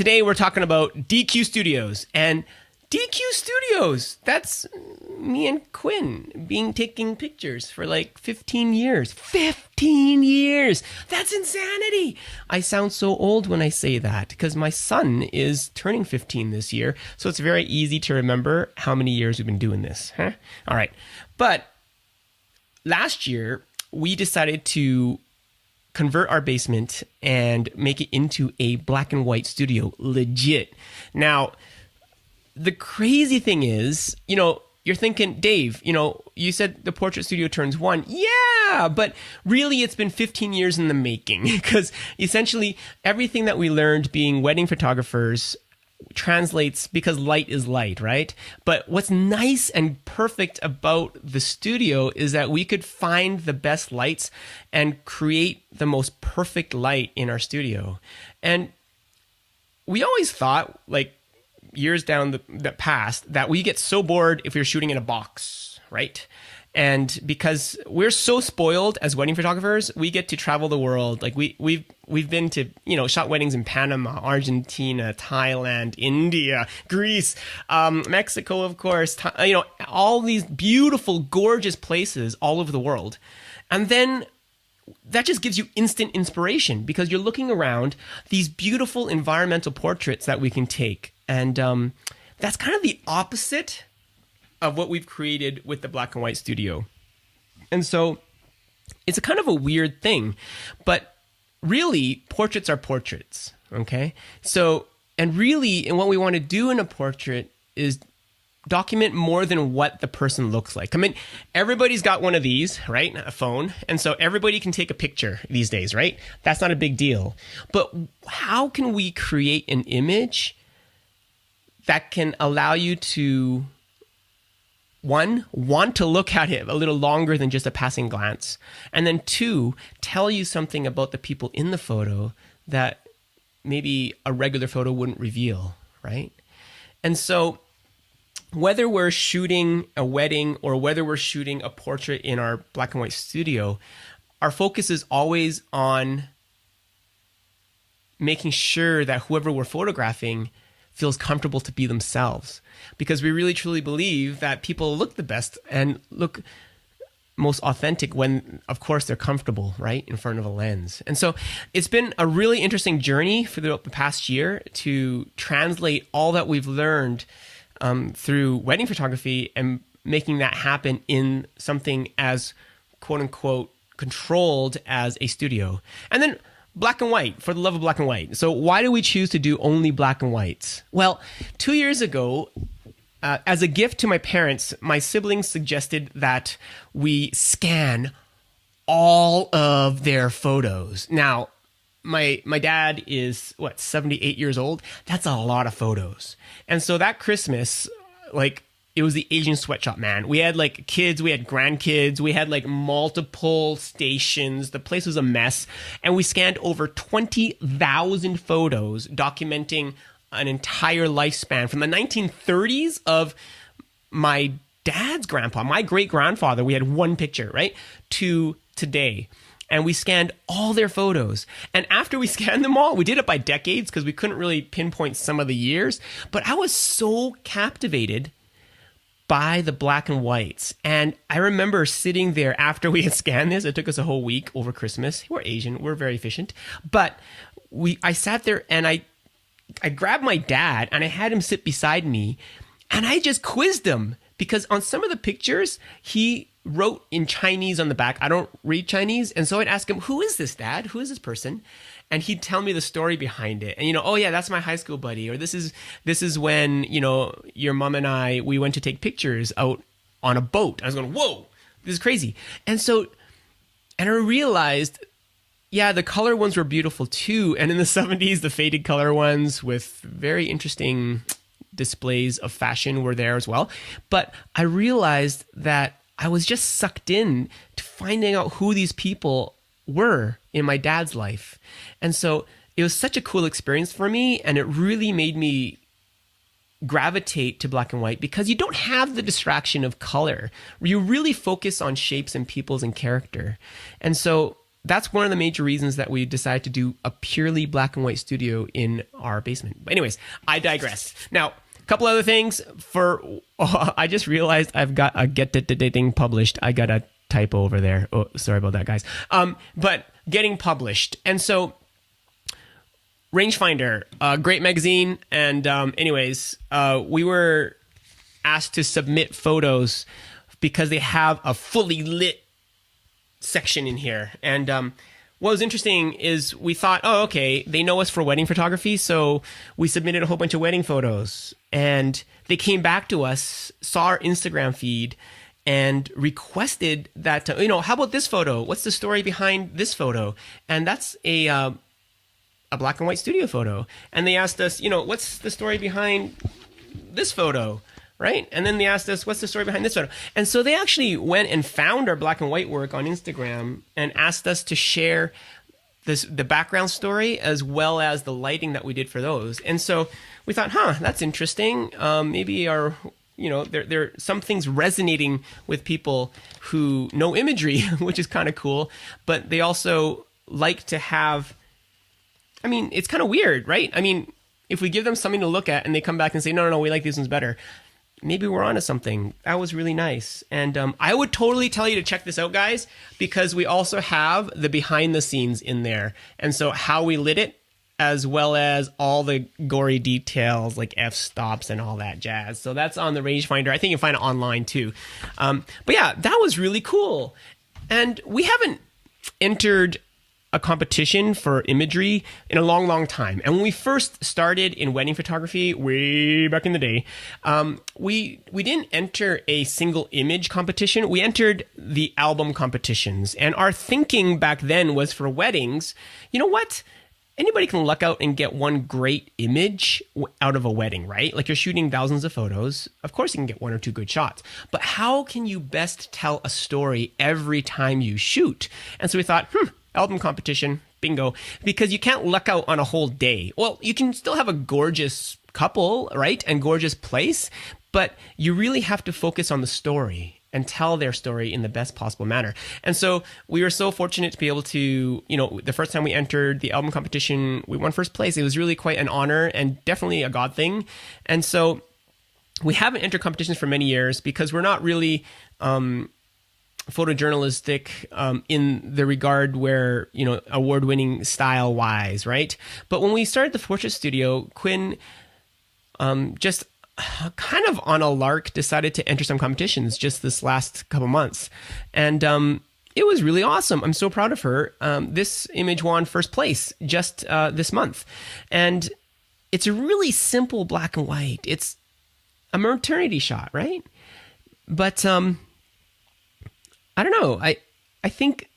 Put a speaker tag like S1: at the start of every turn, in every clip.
S1: today we're talking about DQ Studios. And DQ Studios, that's me and Quinn taking pictures for like 15 years. 15 years! That's insanity! I sound so old when I say that because my son is turning 15 this year. So it's very easy to remember how many years we've been doing this. Huh? All right. But last year, we decided to convert our basement and make it into a black and white studio. Legit. Now, the crazy thing is, you're thinking, Dave, you said the portrait studio turns 1. Yeah, but really it's been 15 years in the making because essentially everything that we learned being wedding photographers translates because light is light, right? But what's nice and perfect about the studio is that we could find the best lights and create the most perfect light in our studio. And we always thought, like, years down the past, that we get so bored if we're shooting in a box, right? And because we're so spoiled as wedding photographers, we get to travel the world. Like we've been to, shot weddings in Panama, Argentina, Thailand, India, Greece, Mexico, of course, all these beautiful, gorgeous places all over the world. And then that just gives you instant inspiration because you're looking around these beautiful environmental portraits that we can take. And that's kind of the opposite of what we've created with the black and white studio. And so it's a kind of a weird thing, but really portraits are portraits, okay? So, and what we want to do in a portrait is document more than what the person looks like. I mean, everybody's got one of these, right? A phone. And so everybody can take a picture these days, right? That's not a big deal. But how can we create an image that can allow you to, one, want to look at it a little longer than just a passing glance, and then two, tell you something about the people in the photo that maybe a regular photo wouldn't reveal, right? And so whether we're shooting a wedding or whether we're shooting a portrait in our black and white studio, our focus is always on making sure that whoever we're photographing feels comfortable to be themselves, because we really truly believe that people look the best and look most authentic when, of course, they're comfortable, right, in front of a lens. And so it's been a really interesting journey for the past year to translate all that we've learned through wedding photography and making that happen in something as quote unquote controlled as a studio. And then black and white, for the love of black and white. So why do we choose to do only black and whites? Well, 2 years ago, as a gift to my parents, my siblings suggested that we scan all of their photos. Now, my dad is, 78 years old? That's a lot of photos. And so that Christmas, it was the Asian sweatshop, man. We had kids, we had grandkids, we had multiple stations. The place was a mess. And we scanned over 20,000 photos documenting an entire lifespan from the 1930s of my dad's grandpa, my great-grandfather. We had one picture, right? To today. And we scanned all their photos. And after we scanned them all, we did it by decades because we couldn't really pinpoint some of the years. But I was so captivated by the black and whites. And I remember sitting there after we had scanned this. It took us a whole week over Christmas. We're Asian. We're very efficient. But I sat there and I grabbed my dad and I had him sit beside me and I just quizzed him because on some of the pictures, he wrote in Chinese on the back. I don't read Chinese. And so I'd ask him, who is this, Dad? Who is this person? And he'd tell me the story behind it. And, oh yeah, that's my high school buddy. Or this is when, your mom and we went to take pictures out on a boat. I was going, whoa, this is crazy. And I realized, yeah, the color ones were beautiful too. And in the 70s, the faded color ones with very interesting displays of fashion were there as well. But I realized that I was just sucked in to finding out who these people were in my dad's life. And so it was such a cool experience for me, and it really made me gravitate to black and white because you don't have the distraction of color. You really focus on shapes and peoples and character. And so that's one of the major reasons that we decided to do a purely black and white studio in our basement. But anyways, I digress. Now, a couple other things. I just realized I've got a Get It Today thing published. I got a typo over there. Oh, sorry about that, guys. But getting published. And so Rangefinder, great magazine. And anyways, we were asked to submit photos because they have a fully lit section in here. And what was interesting is we thought, oh, okay, they know us for wedding photography. So we submitted a whole bunch of wedding photos. And they came back to us, saw our Instagram feed, and requested that, how about this photo? What's the story behind this photo? And that's a black and white studio photo. And they asked us, what's the story behind this photo? Right? And then they asked us, what's the story behind this photo? And so they actually went and found our black and white work on Instagram and asked us to share the background story as well as the lighting that we did for those. And so we thought, that's interesting. Maybe there are some things resonating with people who know imagery, which is kind of cool. But they also like to have, it's kind of weird, right? If we give them something to look at and they come back and say, no, we like these ones better, maybe we're onto something. That was really nice. And I would totally tell you to check this out, guys, because we also have the behind the scenes in there. And so how we lit it, as well as all the gory details like f-stops and all that jazz. So that's on the Rangefinder. I think you can find it online too. But yeah, that was really cool. And we haven't entered a competition for imagery in a long, long time. And when we first started in wedding photography, way back in the day, we didn't enter a single image competition. We entered the album competitions. And our thinking back then was for weddings, you know what? Anybody can luck out and get one great image out of a wedding, right? Like you're shooting thousands of photos. Of course you can get one or two good shots. But how can you best tell a story every time you shoot? And so we thought, album competition, bingo, because you can't luck out on a whole day. Well, you can still have a gorgeous couple, right? And gorgeous place, but you really have to focus on the story and tell their story in the best possible manner. And so we were so fortunate to be able to, the first time we entered the album competition, we won first place. It was really quite an honor and definitely a God thing. And so we haven't entered competitions for many years because we're not really photojournalistic in the regard where, award-winning style-wise, right? But when we started the Portrait Studio, Quinn just kind of on a lark decided to enter some competitions just this last couple months. And it was really awesome. I'm so proud of her. This image won first place just this month. And it's a really simple black and white. It's a maternity shot, right? But I don't know. I think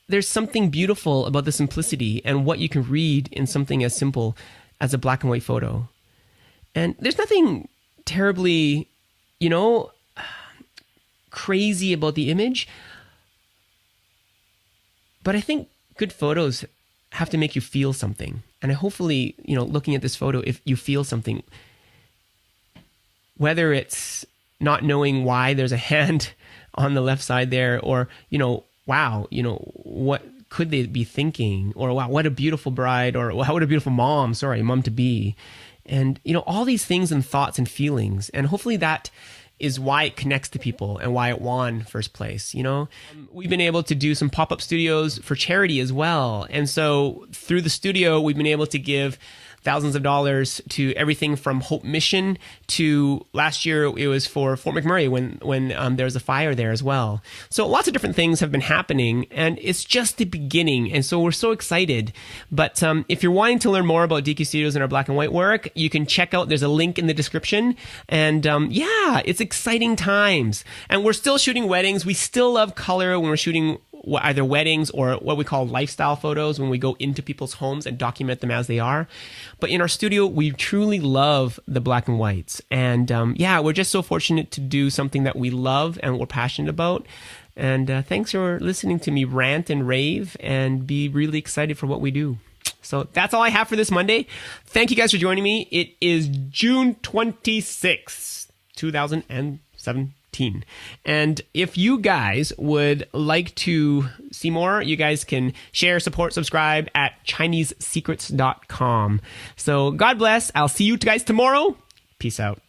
S1: there's something beautiful about the simplicity and what you can read in something as simple as a black and white photo. And there's nothing terribly, crazy about the image. But I think good photos have to make you feel something. And hopefully, looking at this photo, if you feel something, whether it's not knowing why there's a hand on the left side there, or, wow, what could they be thinking? Or wow, what a beautiful bride, or wow, what a beautiful mom to be. And, all these things and thoughts and feelings. And hopefully that is why it connects to people and why it won first place. We've been able to do some pop-up studios for charity as well. And so through the studio, we've been able to give thousands of dollars to everything from Hope Mission to last year it was for Fort McMurray when there was a fire there as well. So lots of different things have been happening, and it's just the beginning. And so we're so excited. But if you're wanting to learn more about DQ Studios and our black and white work, you can check out, there's a link in the description. And yeah, it's exciting times. And we're still shooting weddings. We still love color when we're shooting either weddings or what we call lifestyle photos when we go into people's homes and document them as they are. But in our studio, we truly love the black and whites. And yeah, we're just so fortunate to do something that we love and we're passionate about. And thanks for listening to me rant and rave and be really excited for what we do. So that's all I have for this Monday. Thank you guys for joining me. It is June 26th, 2017. 15. And if you guys would like to see more, you guys can share, support, subscribe at ChineseSecrets.com. So God bless. I'll see you guys tomorrow. Peace out.